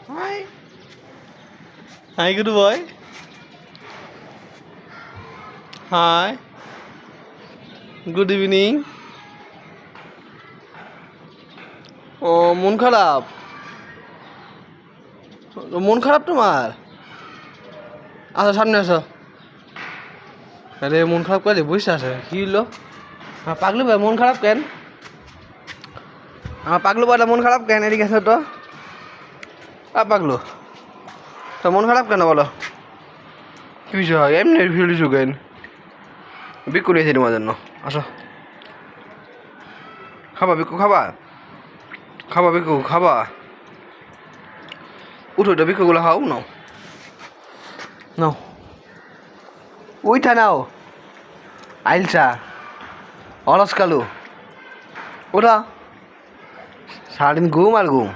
Hi. Hi, good boy. Hi. Good evening. ও মন খারাপ মন খারাপ তোমার আসো সামনে আসো আরে মন খারাপ করে বুঝতে আসে কি হলো পাগলু ভাই মন খারাপ কেন আমার পাগলু ভাইটা মন খারাপ কেন এদিকে আসো তো পাগলু তো মন খারাপ কেন বলো কি বিষয় এমনি ফিরেছো কেন বিক্কু নিয়েছি তোমার জন্য আসো খাবা বিক্কু খাবা খাবা বিক্কু খাবা উঠো তো বিক্কুগুলো খাও নাও নাও উইঠা নাও আইলসা অলস কালু ওঠা সারাদিন ঘুম আর ঘুম